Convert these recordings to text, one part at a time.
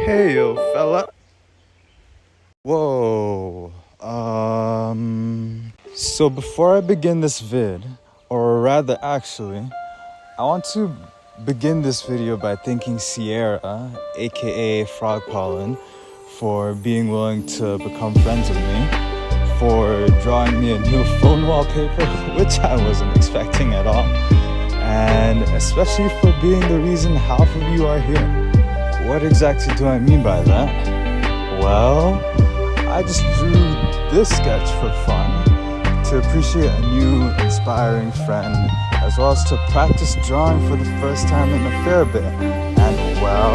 Hey yo, fella. Whoa. So before I begin this vid, or rather actually, I want to begin this video by thanking Sierra, aka Frog Pollen, for being willing to become friends with me, for drawing me a new phone wallpaper, which I wasn't expecting at all, and especially for being the reason half of you are here. What exactly do I mean by that? Well, I just drew this sketch for fun, to appreciate a new, inspiring friend, as well as to practice drawing for the first time in a fair bit. And well,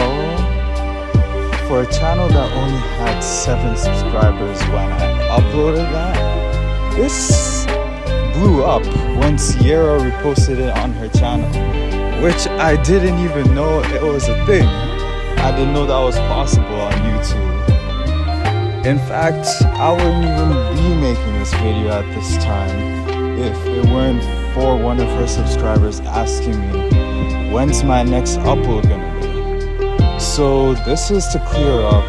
for a channel that only had 7 subscribers when I uploaded that, this blew up when Sierra reposted it on her channel, which I didn't even know it was a thing. I didn't know that was possible on YouTube. In fact, I wouldn't even be making this video at this time if it weren't for one of her subscribers asking me, when's my next upload gonna be? So this is to clear up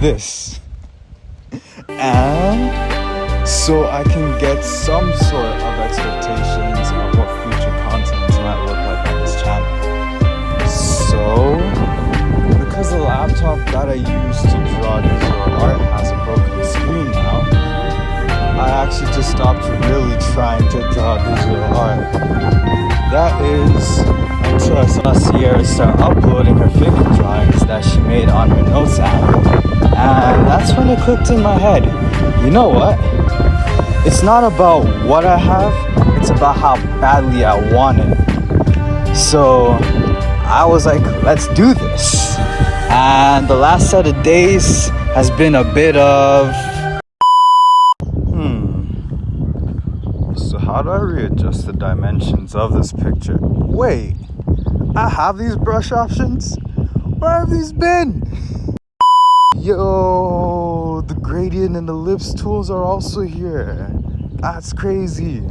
this. And so I can get some sort of expectations of what future content might look like on this channel. So, because the laptop that I use to draw digital art has a broken screen now, I actually just stopped really trying to draw digital art. That is until I saw Sierra start uploading her figure drawings that she made on her notes app. And that's when it clicked in my head. You know what? It's not about what I have, it's about how badly I want it. So I was like, let's do this. And the last set of days has been a bit of So how do I readjust the dimensions of this picture? Wait, I have these brush options? Where have these been? Yo, the gradient and ellipse tools are also here. That's crazy.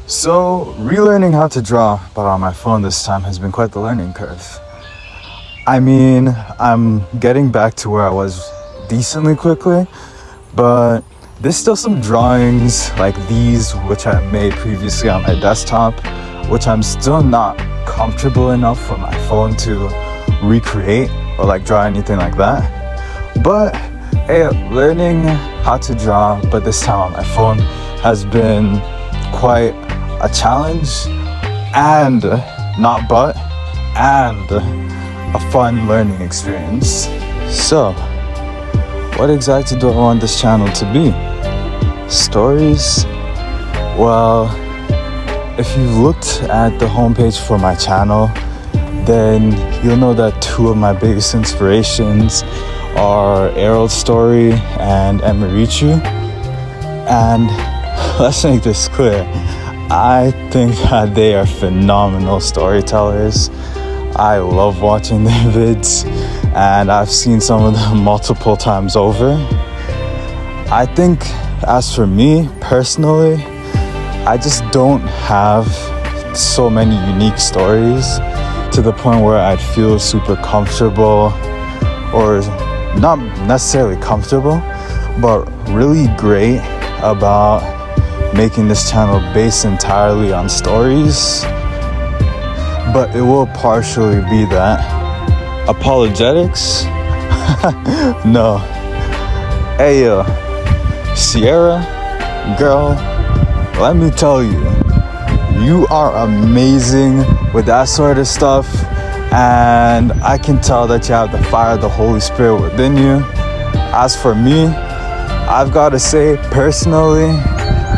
So, relearning how to draw, but on my phone this time, has been quite the learning curve. I mean, I'm getting back to where I was decently quickly, but there's still some drawings like these, which I made previously on my desktop, which I'm still not comfortable enough for my phone to recreate or like draw anything like that. But hey, learning how to draw, but this time on my phone, has been quite a challenge, and a fun learning experience. So, what exactly do I want this channel to be? Stories? Well, if you've looked at the homepage for my channel, then you'll know that 2 of my biggest inspirations are Errol's story and Emirichu. And let's make this clear, I think that they are phenomenal storytellers. I love watching their vids, and I've seen some of them multiple times over. I think, as for me personally, I just don't have so many unique stories to the point where I'd feel super comfortable, or not necessarily comfortable, but really great about making this channel based entirely on stories. But it will partially be that. Apologetics? No. Hey Sierra, girl, let me tell you, you are amazing with that sort of stuff, and I can tell that you have the fire of the Holy Spirit within you. As for me, I've got to say, personally,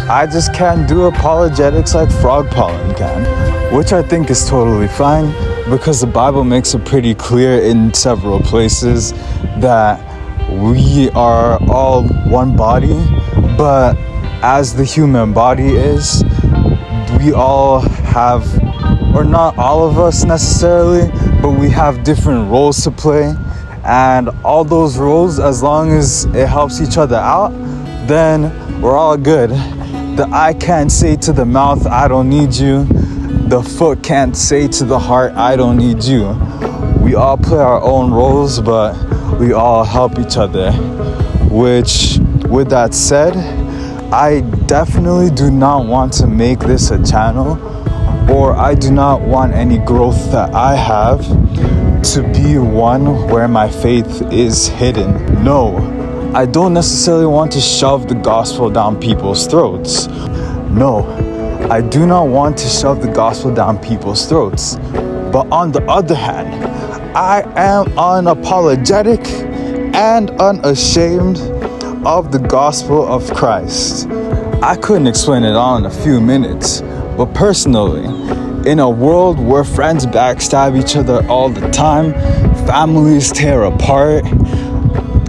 I just can't do apologetics like Frog Pollen can, which I think is totally fine, because the Bible makes it pretty clear in several places that we are all one body, but as the human body is, we all have, or not all of us necessarily, but we have different roles to play, and all those roles, as long as it helps each other out, then we're all good. The eye can't say to the mouth, I don't need you. The foot can't say to the heart, I don't need you. we all play our own roles, but we all help each other. Which, with that said, I definitely do not want to make this a channel, or I do not want any growth that I have to be one where my faith is hidden. No, I don't necessarily want to shove the gospel down people's throats. No, I do not want to shove the gospel down people's throats. But on the other hand, I am unapologetic and unashamed of the gospel of Christ. I couldn't explain it all in a few minutes, but personally, in a world where friends backstab each other all the time, families tear apart,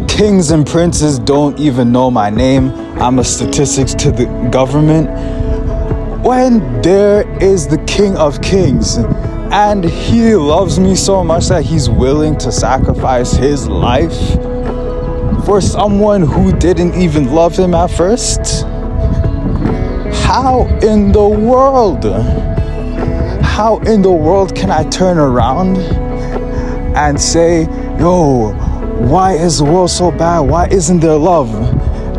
kings and princes don't even know my name, I'm a statistics to the government, when there is the King of Kings and he loves me so much that he's willing to sacrifice his life for someone who didn't even love him at first, how in the world can I turn around and say, yo, why is the world so bad? Why isn't there love?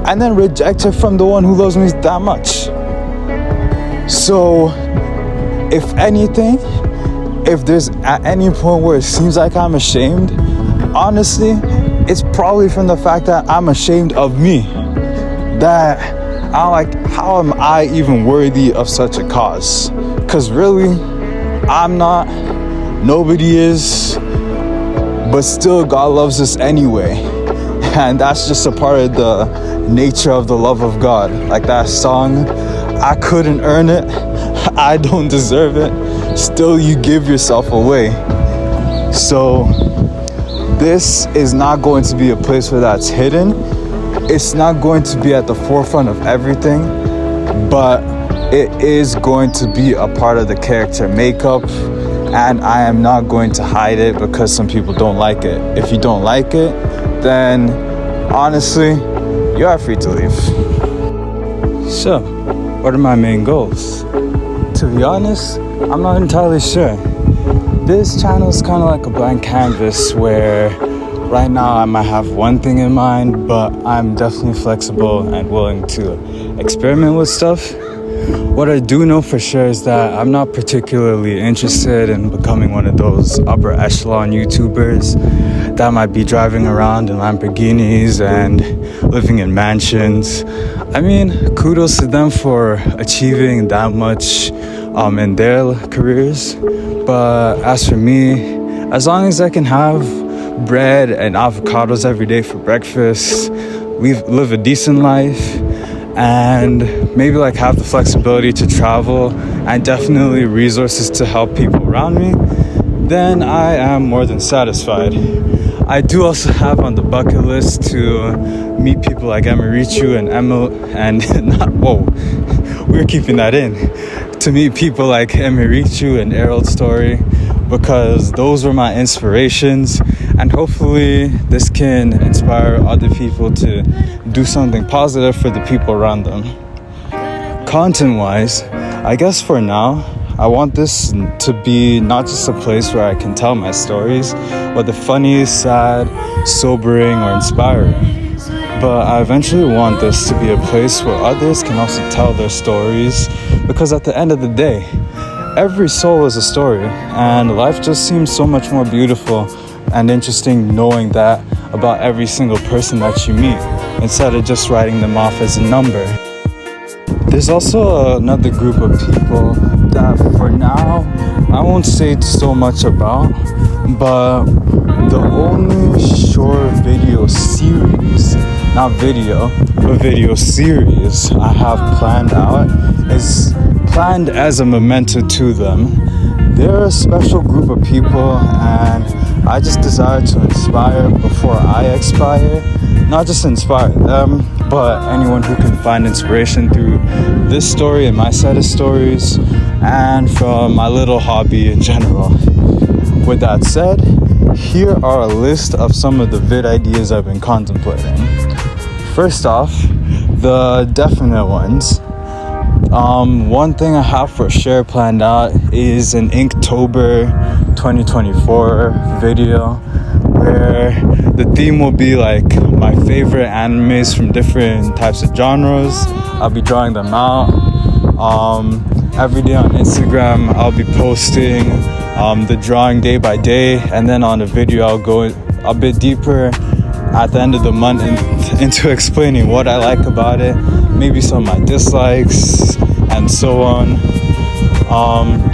And then reject it from the one who loves me that much. So, if anything, if there's at any point where it seems like I'm ashamed, honestly, it's probably from the fact that I'm ashamed of me. That I'm like, how am I even worthy of such a cause? Because really, I'm not, nobody is, but still God loves us anyway. And that's just a part of the nature of the love of God. Like that song, I couldn't earn it, I don't deserve it, still you give yourself away. So this is not going to be a place where that's hidden. It's not going to be at the forefront of everything, but it is going to be a part of the character makeup, and I am not going to hide it because some people don't like it. If you don't like it, then honestly, you are free to leave. So, what are my main goals? To be honest, I'm not entirely sure. This channel is kind of like a blank canvas where right now I might have one thing in mind, but I'm definitely flexible and willing to experiment with stuff. What I do know for sure is that I'm not particularly interested in becoming one of those upper echelon YouTubers that might be driving around in Lamborghinis and living in mansions. I mean, kudos to them for achieving that much in their careers. But as for me, as long as I can have bread and avocados every day for breakfast, live a decent life, and maybe like have the flexibility to travel and definitely resources to help people around me, then I am more than satisfied. I do also have on the bucket list to meet people like Emirichu and Emil, and we're keeping that in, to meet people like Emirichu and Errol Story, because those were my inspirations, and hopefully this can inspire other people to do something positive for the people around them. Content-wise, I guess for now, I want this to be not just a place where I can tell my stories, whether funny, sad, sobering, or inspiring, but I eventually want this to be a place where others can also tell their stories, because at the end of the day, every soul is a story, and life just seems so much more beautiful and interesting knowing that about every single person that you meet, instead of just writing them off as a number. There's also another group of people that for now I won't say so much about, but the only short video series, not video, but video series I have planned out is planned as a memento to them. They're a special group of people, and I just desire to inspire before I expire. Not just inspire them, but anyone who can find inspiration through this story and my set of stories, and from my little hobby in general. With that said, here are a list of some of the vid ideas I've been contemplating. First off, the definite ones. One thing I have for sure planned out is an Inktober 2024 video where the theme will be like my favorite animes from different types of genres. I'll be drawing them out. Every day on Instagram I'll be posting the drawing day by day, and then on the video I'll go a bit deeper at the end of the month into explaining what I like about it, maybe some of my dislikes, and so on.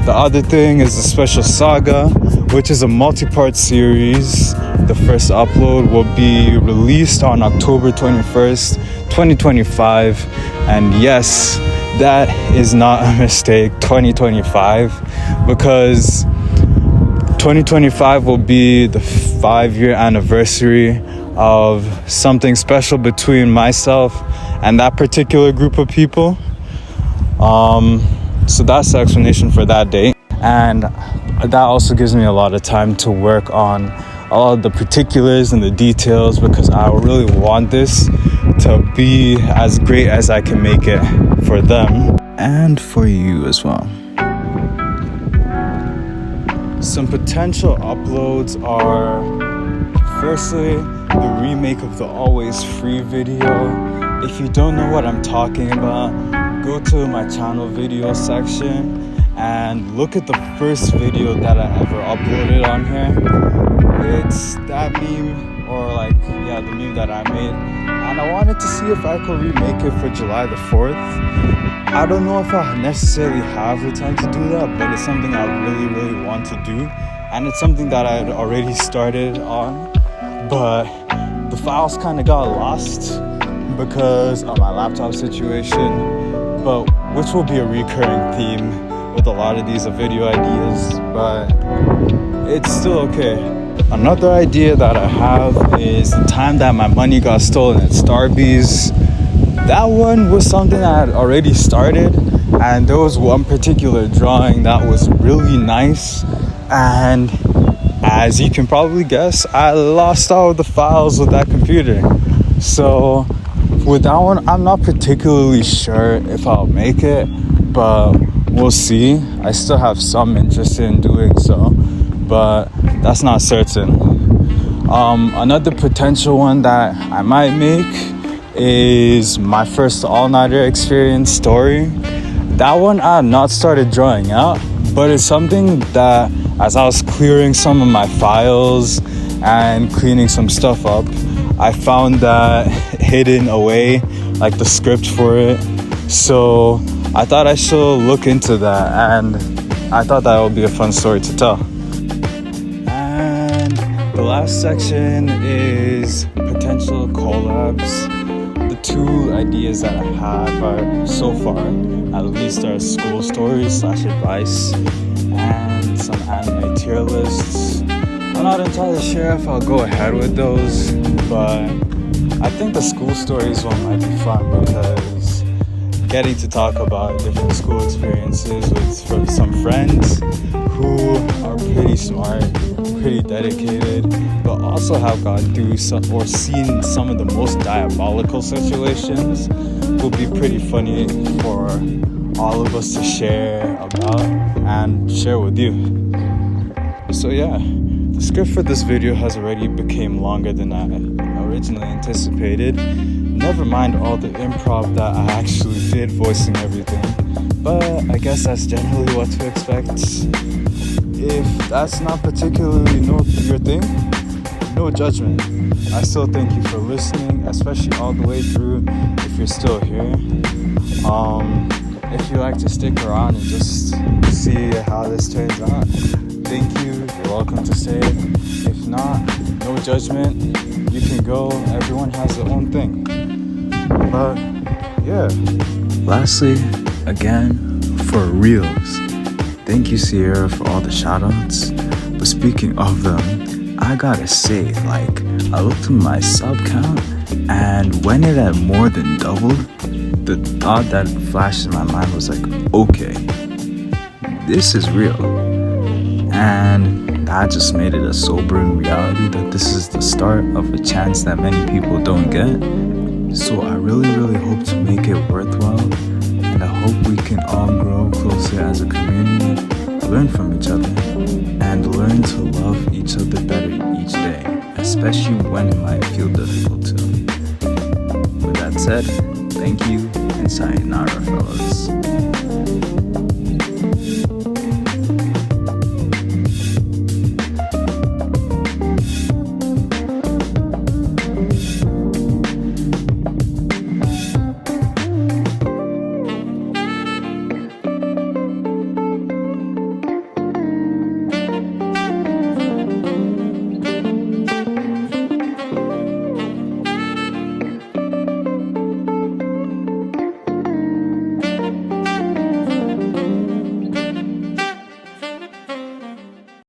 The other thing is the Special Saga, which is a multi-part series. The first upload will be released on October 21st, 2025. And yes, that is not a mistake, 2025, because 2025 will be the 5-year anniversary of something special between myself and that particular group of people. So that's the explanation for that date, and that also gives me a lot of time to work on all of the particulars and the details, because I really want this to be as great as I can make it for them and for you as well. Some potential uploads are, firstly, the remake of the Always Free video. If you don't know what I'm talking about, go to my channel video section and look at the first video that I ever uploaded on here. It's that meme, or the meme that I made, and I wanted to see if I could remake it for July the 4th. I don't know if I necessarily have the time to do that, but it's something I really want to do, and it's something that I had already started on, but the files kind of got lost because of my laptop situation, but which will be a recurring theme with a lot of these video ideas, but it's still okay. Another idea that I have is the time that my money got stolen at Starbucks. That one was something I had already started, and there was one particular drawing that was really nice, and as you can probably guess, I lost all of the files with that computer. So with that one, I'm not particularly sure if I'll make it, but we'll see. I still have some interest in doing so, but that's not certain. Another potential one that I might make is my first all-nighter experience story. That one I had not started drawing out, but it's something that, as I was clearing some of my files and cleaning some stuff up, I found that hidden away, like the script for it. So I thought I should look into that, and I thought that would be a fun story to tell. And the last section is potential collabs. The two ideas that I have are, so far at least, are school stories / advice and some anime tier lists. I'm not entirely sure if I'll go ahead with those, but I think the school stories one might be fun, because getting to talk about different school experiences with some friends who are pretty smart, pretty dedicated, but also have gone through or seen some of the most diabolical situations will be pretty funny for all of us to share about and share with you. So yeah, the script for this video has already become longer than I originally anticipated. Never mind all the improv that I actually did voicing everything, but I guess that's generally what to expect. If that's not particularly your thing, no judgment. I still thank you for listening, especially all the way through if you're still here. If you like to stick around and just see how this turns out, thank you. You're welcome to say it. If not, no judgment. You can go. Everyone has their own thing. But yeah. Lastly, again, for reals, thank you, Sierra, for all the shoutouts. But speaking of them, I gotta say, I looked at my sub count, and when it had more than doubled, the thought that flashed in my mind was okay, this is real. And that just made it a sobering reality that this is the start of a chance that many people don't get. So I really hope to make it worthwhile and I hope we can all grow closer as a community, learn from each other, and learn to love each other better each day, especially when it might feel difficult to. With that said, thank you and sayonara, fellas.